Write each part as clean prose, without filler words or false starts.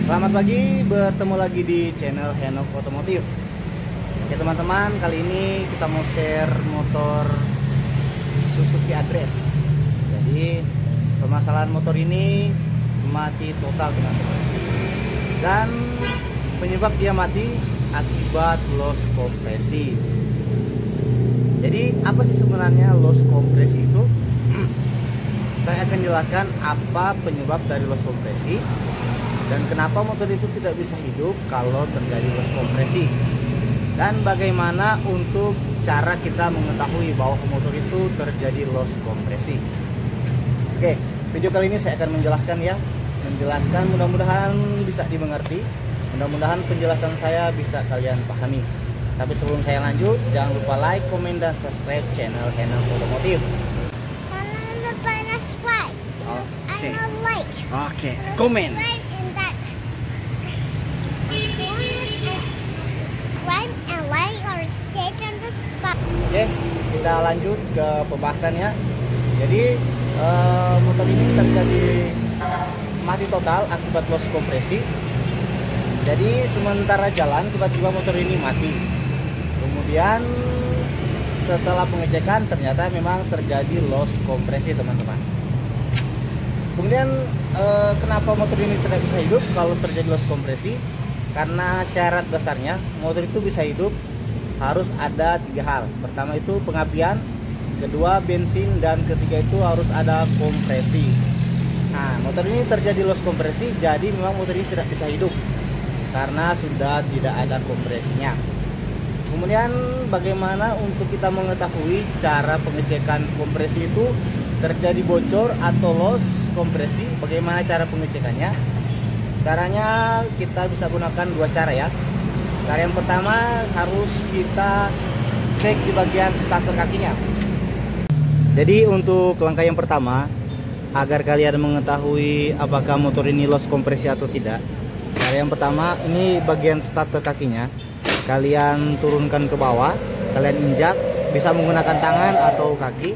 Selamat pagi, bertemu lagi di channel Henok Otomotif. Ya teman-teman, kali ini kita mau share motor Suzuki Address. Jadi permasalahan motor ini mati total teman-teman. Dan penyebab dia mati akibat loss kompresi. Jadi apa sih sebenarnya loss kompresi itu? Saya akan jelaskan apa penyebab dari loss kompresi dan kenapa motor itu tidak bisa hidup kalau terjadi loss kompresi, dan bagaimana untuk cara kita mengetahui bahwa motor itu terjadi loss kompresi. Oke, video kali ini saya akan menjelaskan mudah-mudahan bisa dimengerti, mudah-mudahan penjelasan saya bisa kalian pahami. Tapi sebelum saya lanjut, jangan lupa like, komen, dan subscribe channel Henok Otomotif. Oke, komen. Oke, kita lanjut ke pembahasannya. Jadi motor ini terjadi mati total akibat loss kompresi. Jadi sementara jalan tiba-tiba motor ini mati. Kemudian setelah pengecekan ternyata memang terjadi loss kompresi teman-teman. Kemudian kenapa motor ini tidak bisa hidup kalau terjadi loss kompresi? Karena syarat dasarnya motor itu bisa hidup harus ada 3 hal. Pertama itu pengapian, kedua bensin, dan ketiga itu harus ada kompresi. Nah, motor ini terjadi loss kompresi, jadi memang motor ini tidak bisa hidup karena sudah tidak ada kompresinya. Kemudian bagaimana untuk kita mengetahui cara pengecekan kompresi itu terjadi bocor atau loss kompresi? Bagaimana cara pengecekannya? Caranya kita bisa gunakan 2 cara ya. Cara yang pertama harus kita cek di bagian starter kakinya. Jadi untuk langkah yang pertama, agar kalian mengetahui apakah motor ini loss kompresi atau tidak, cara yang pertama ini bagian starter kakinya kalian turunkan ke bawah, kalian injak, bisa menggunakan tangan atau kaki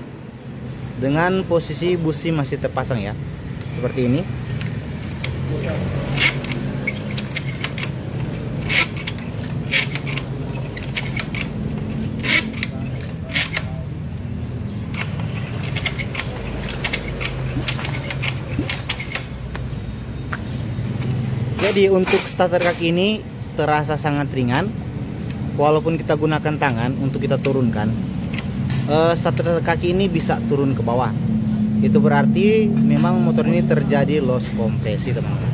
dengan posisi busi masih terpasang ya, seperti ini. Jadi untuk starter kaki ini terasa sangat ringan, walaupun kita gunakan tangan untuk kita turunkan. Starter kaki ini bisa turun ke bawah. Itu berarti memang motor ini terjadi loss kompresi teman-teman.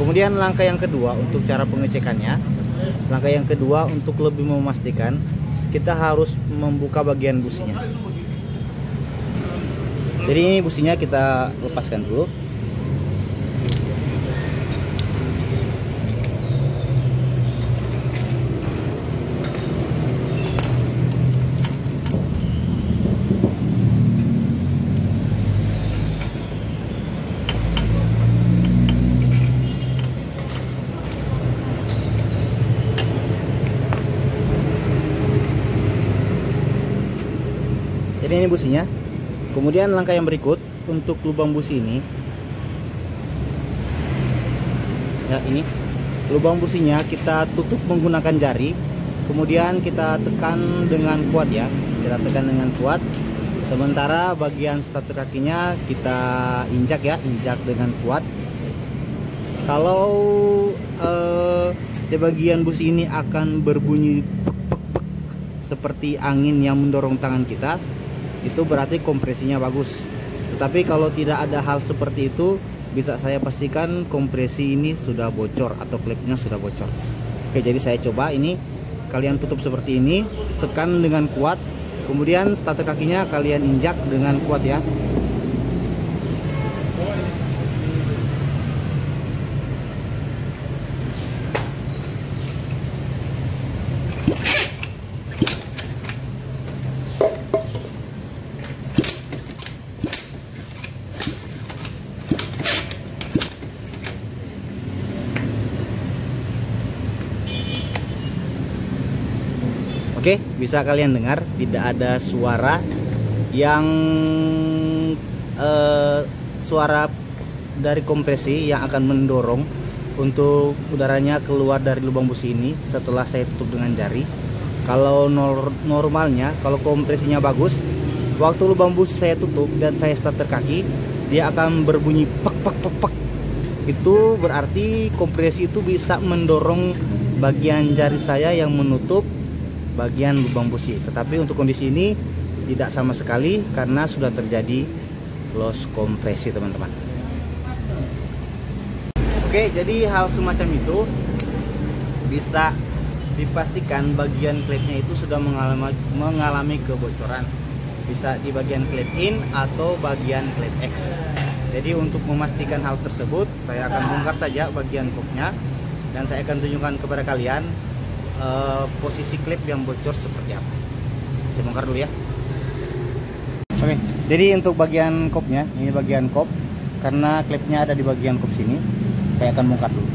Kemudian langkah yang kedua untuk cara pengecekannya, langkah yang kedua untuk lebih memastikan, kita harus membuka bagian businya. Jadi ini businya kita lepaskan dulu. Jadi ini businya. Kemudian langkah yang berikut untuk lubang busi ini. Ya, ini lubang businya kita tutup menggunakan jari. Kemudian kita tekan dengan kuat ya. Kita tekan dengan kuat. Sementara bagian starter kakinya kita injak ya, injak dengan kuat. Kalau di bagian busi ini akan berbunyi pek, seperti angin yang mendorong tangan kita, itu berarti kompresinya bagus. Tetapi kalau tidak ada hal seperti itu, bisa saya pastikan kompresi ini sudah bocor atau klipnya sudah bocor. Oke, jadi saya coba ini, kalian tutup seperti ini, tekan dengan kuat, kemudian starter kakinya kalian injak dengan kuat ya. Oke, bisa kalian dengar tidak ada suara yang suara dari kompresi yang akan mendorong untuk udaranya keluar dari lubang busi ini setelah saya tutup dengan jari. Kalau normalnya, kalau kompresinya bagus, waktu lubang busi saya tutup dan saya starter kaki, dia akan berbunyi pek pek pek pek. Itu berarti kompresi itu bisa mendorong bagian jari saya yang menutup bagian lubang busi. Tetapi untuk kondisi ini tidak sama sekali karena sudah terjadi loss kompresi, teman-teman. Oke, jadi hal semacam itu bisa dipastikan bagian klepnya itu sudah mengalami kebocoran. Bisa di bagian klep in atau bagian klep X. Jadi untuk memastikan hal tersebut, saya akan bongkar saja bagian kopnya dan saya akan tunjukkan kepada kalian posisi klep yang bocor seperti apa. Saya bongkar dulu ya. Oke, jadi untuk bagian kopnya, ini bagian kop, karena klepnya ada di bagian kop sini. Saya akan bongkar dulu.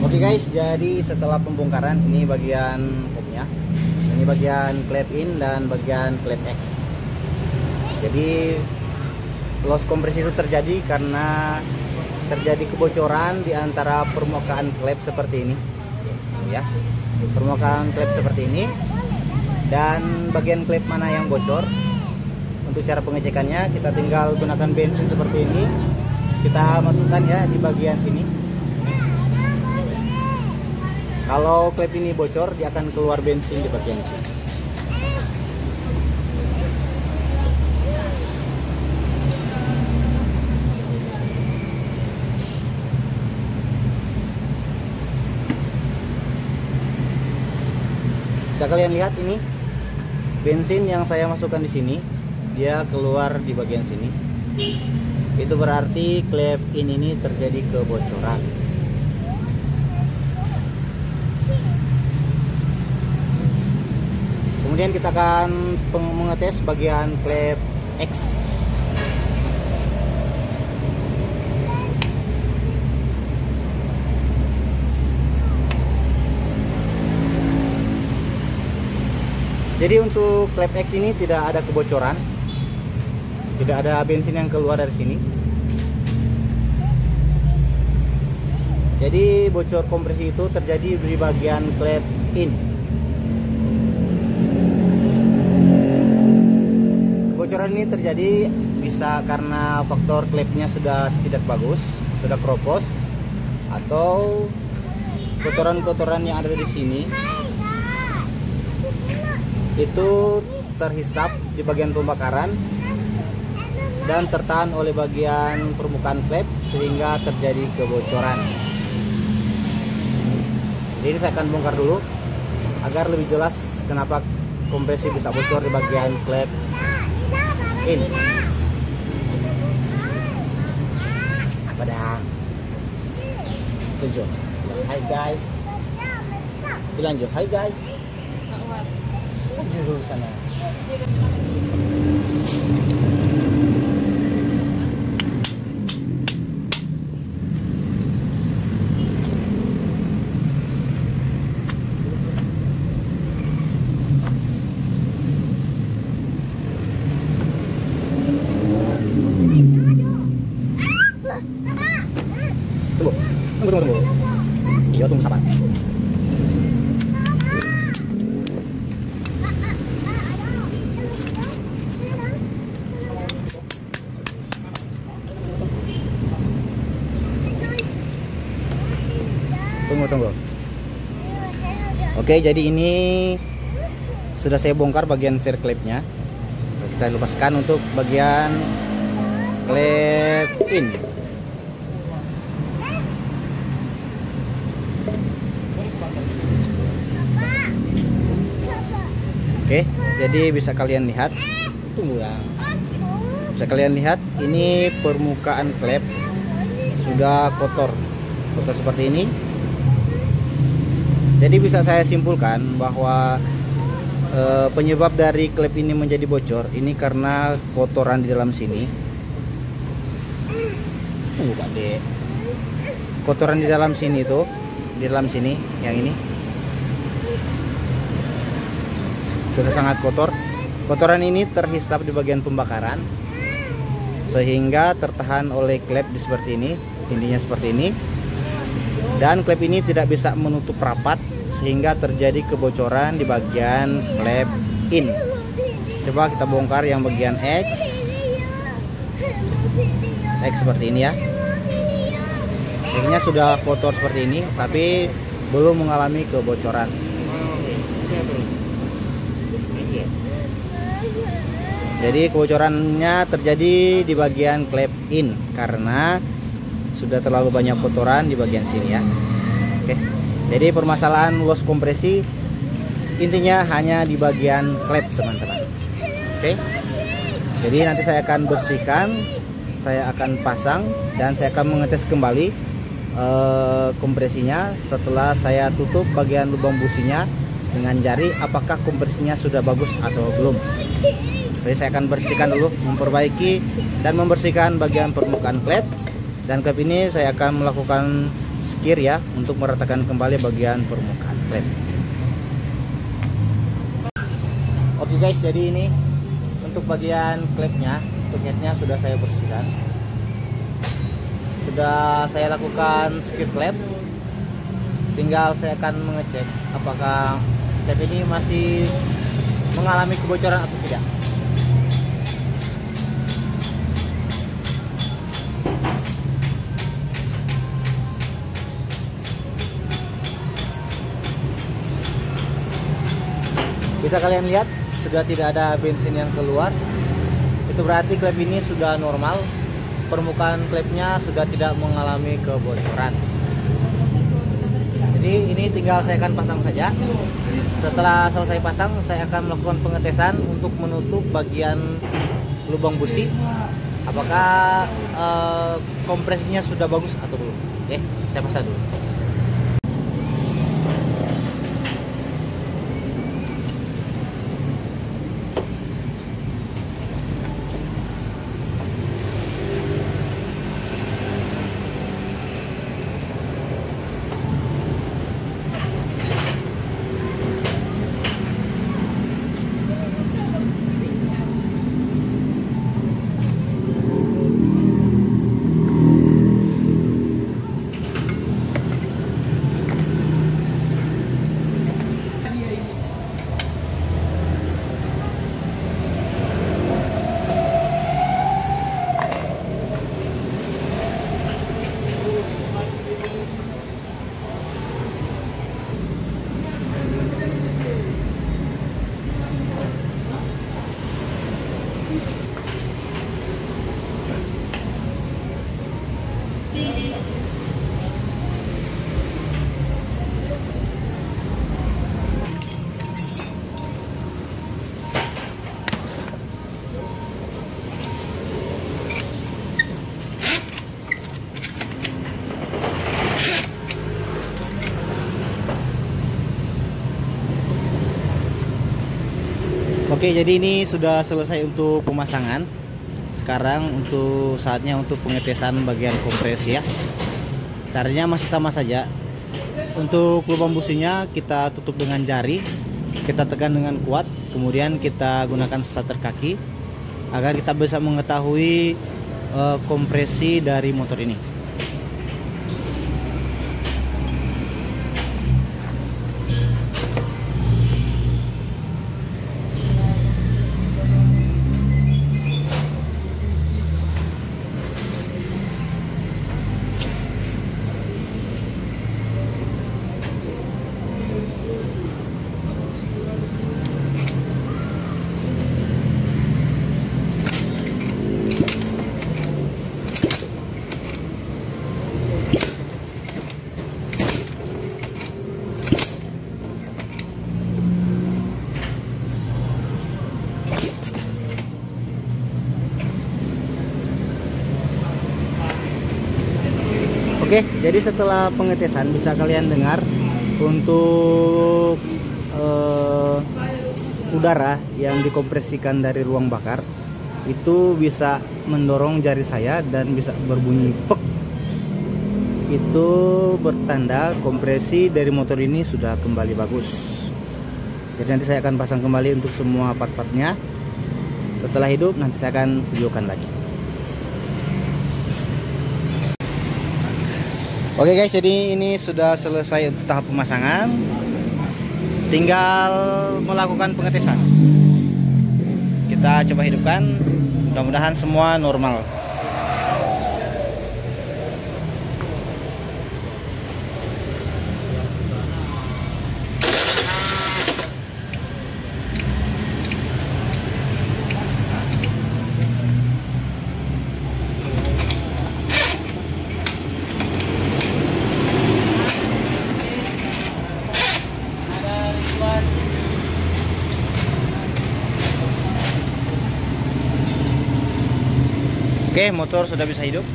Oke guys, jadi setelah pembongkaran, ini bagian kopnya, ini bagian klep in dan bagian klep X. Jadi loss kompresi itu terjadi karena terjadi kebocoran di antara permukaan klep seperti ini, ya, permukaan klep seperti ini. Dan bagian klep mana yang bocor? Untuk cara pengecekannya, kita tinggal gunakan bensin seperti ini. Kita masukkan ya di bagian sini. Kalau klep ini bocor, dia akan keluar bensin di bagian sini. Bisa kalian lihat ini bensin yang saya masukkan di sini, dia keluar di bagian sini. Itu berarti klep ini terjadi kebocoran. Kemudian kita akan mengetes bagian klep X. Jadi untuk klep X ini tidak ada kebocoran, tidak ada bensin yang keluar dari sini. Jadi bocor kompresi itu terjadi di bagian klep in. Kebocoran ini terjadi bisa karena faktor klepnya sudah tidak bagus, sudah keropos, atau kotoran-kotoran yang ada di sini itu terhisap di bagian pembakaran dan tertahan oleh bagian permukaan klep sehingga terjadi kebocoran. Jadi saya akan bongkar dulu agar lebih jelas kenapa kompresi bisa bocor di bagian klep in. Jo. Hai guys. Bilang Jo, hai guys. Juru sana. Tunggu. Iya, tunggu sabar. Tunggu. Oke, jadi ini sudah saya bongkar bagian fair clipnya. Kita lepaskan untuk bagian clip in. Oke, jadi bisa kalian lihat. Tunggu ya. Bisa kalian lihat ini permukaan klep sudah kotor seperti ini. Jadi bisa saya simpulkan bahwa penyebab dari klep ini menjadi bocor ini karena kotoran di dalam sini. Tunggu Pak Dek. Kotoran di dalam sini tuh, di dalam sini yang ini sudah sangat kotor. Kotoran ini terhisap di bagian pembakaran sehingga tertahan oleh klep seperti ini, intinya seperti ini. Dan klep ini tidak bisa menutup rapat sehingga terjadi kebocoran di bagian klep in. Coba kita bongkar yang bagian X seperti ini ya. Akhirnya sudah kotor seperti ini tapi belum mengalami kebocoran. Jadi kebocorannya terjadi di bagian klep in karena sudah terlalu banyak kotoran di bagian sini ya. Oke. Jadi permasalahan los kompresi intinya hanya di bagian klep teman-teman. Oke. Jadi nanti saya akan bersihkan, saya akan pasang dan saya akan mengetes kembali kompresinya setelah saya tutup bagian lubang businya dengan jari apakah kompresinya sudah bagus atau belum. Jadi saya akan bersihkan dulu, memperbaiki dan membersihkan bagian permukaan klep. Dan klep ini saya akan melakukan skir ya untuk meratakan kembali bagian permukaan klep. Oke guys, jadi ini untuk bagian klepnya, untuk headnya sudah saya bersihkan. Sudah saya lakukan skir klep. Tinggal saya akan mengecek apakah klep ini masih mengalami kebocoran atau tidak. Bisa kalian lihat sudah tidak ada bensin yang keluar. Itu berarti klep ini sudah normal. Permukaan klepnya sudah tidak mengalami kebocoran. Jadi ini tinggal saya akan pasang saja. Setelah selesai pasang saya akan melakukan pengetesan untuk menutup bagian lubang busi. Apakah kompresinya sudah bagus atau belum. Oke, saya pasang dulu. Oke, jadi ini sudah selesai untuk pemasangan. Sekarang untuk saatnya untuk pengetesan bagian kompresi ya. Caranya masih sama saja. Untuk lubang businya kita tutup dengan jari, kita tekan dengan kuat, kemudian kita gunakan starter kaki agar kita bisa mengetahui kompresi dari motor ini. Oke, jadi setelah pengetesan bisa kalian dengar untuk udara yang dikompresikan dari ruang bakar itu bisa mendorong jari saya dan bisa berbunyi pek. Itu bertanda kompresi dari motor ini sudah kembali bagus. Jadi nanti saya akan pasang kembali untuk semua part-partnya. Setelah hidup nanti saya akan videokan lagi. Oke guys, jadi ini sudah selesai untuk tahap pemasangan. Tinggal melakukan pengetesan. Kita coba hidupkan. Mudah-mudahan semua normal. Oke, motor sudah bisa hidup.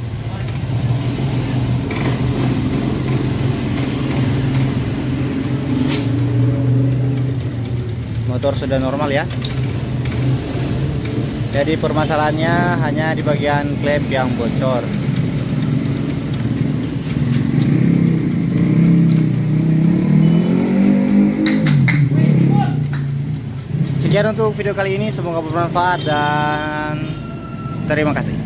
Motor sudah normal ya. Jadi permasalahannya hanya di bagian klep yang bocor. Sekian untuk video kali ini, semoga bermanfaat dan terima kasih.